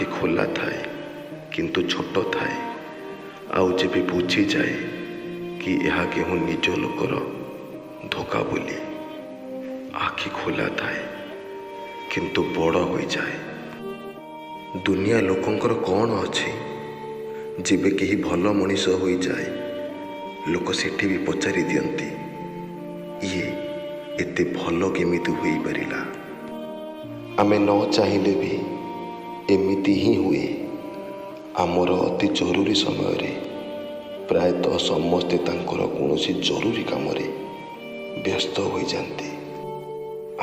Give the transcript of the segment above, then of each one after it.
आखि खोला थाए किंतु छोट थाए आउ जेबे बुझी जाए कि यह केहू निज लोकर धोखा बोली आखि खोला थाए किंतु बड़ हो जाए। दुनिया लोकंकर कौन अच्छी जेबे कहीं भल मनीष हो जाए लोक सेठी भी पचारि दियंती ये एते भल केमिति होई परिला। आमे न चाहिए भी एमिति ही हुए। आमर अति जरूरी समय रे प्रायतः समस्ते तांकर कौनसी जरूरी काम रे व्यस्त हो जाते।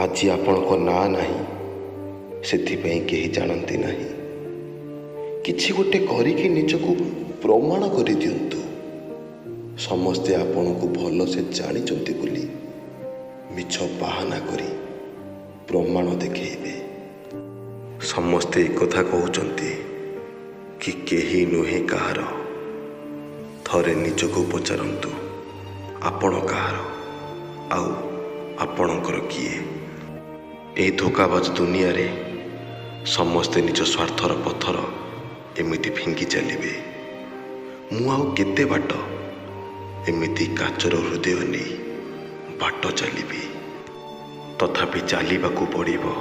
आज आपनको ना नहीं सेथिपई केही जानती नहीं किछि गोटे करिकी निजको प्रमाण करि दियंतु। समस्ते आपनको भल से जानिचंती बोली मिछ बाहाना करी प्रमाण देखेइबे। समस्ते एक कथा कहउचंती कि केही नुहे कहार। थरे निजको पचारंतु आपण कहार आउ आपणकर किए। ए धोखाबाज दुनिया रे समस्ते निज स्वार्थर पथर एमिति फिंगी चलिबे। मु आउ केते बाट एमिति काचर हृदय नहीं बाट चलिबी। तथापि चलिबाकू पड़िबो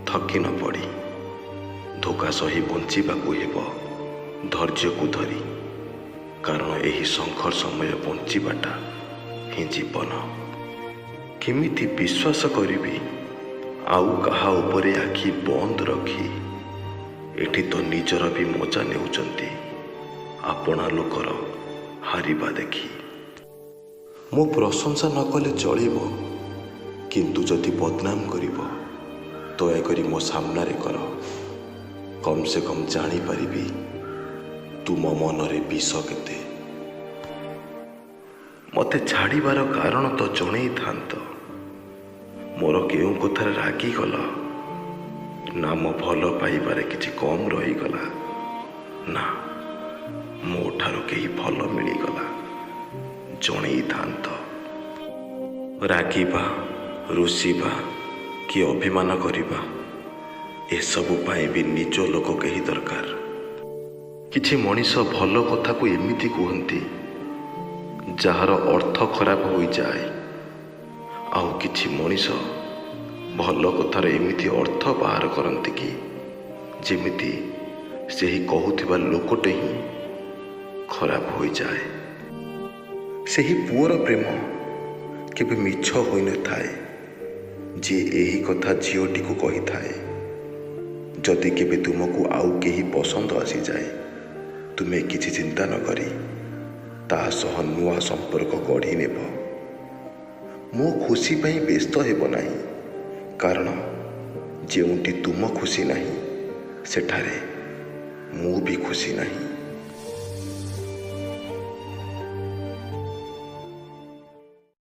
थकी न पड़ी। धोखा सही बंचिबाकू हेबो धैर्य को धरी। कारण एही संघर्षमय बंचिबाटा ही जीवन। केमिति विश्वास करिबी आउ कहा उपरे आखि बंद रखी। एठी तो निजर भी मजा नेउचंती आपणा लोकर हारिबा देखी। मो प्रशंसा न कले चलिबो किंतु जदि बदनाम करिबो दयाकरी मो सामनारे कर। कम से कम जानी पारिबी तुम मनरे विष केते। मते छाड़ीबार कारण तो जणै थांत। मोर केउ कथार रागी गला ना मो भल पाइबारे किछि कम रही गला ना मो ठारो केही भल मिलिगला जणै थांत। रागिबा रुषिबा कि अभिमान करिबा एसबु पाई भी निज लोक केही दरकार। किछि मनीष भल कथा को एमिति कहती जार अर्थ खराब हो जाए। आउ किछि मनीष भल कथार एमिति अर्थ बाहर करती कि जेमिति सेही कहूथिबा लोकटे ही खराब हो जाए। सेही पुअर प्रेम केबे मिछ होई न थाए जे एही कथा झीओटी को कही थाए। जदि केबे तुमको आउ केही पसंद आसी जाए तुमे किछि चिंता न करी ता सह नुआ संपर्क गढ़ी नेब। मो खुशी पई व्यस्त हेब नाही कारण जेउंटी तुम खुशी नहीं सेठारे मु भी खुशी नहीं।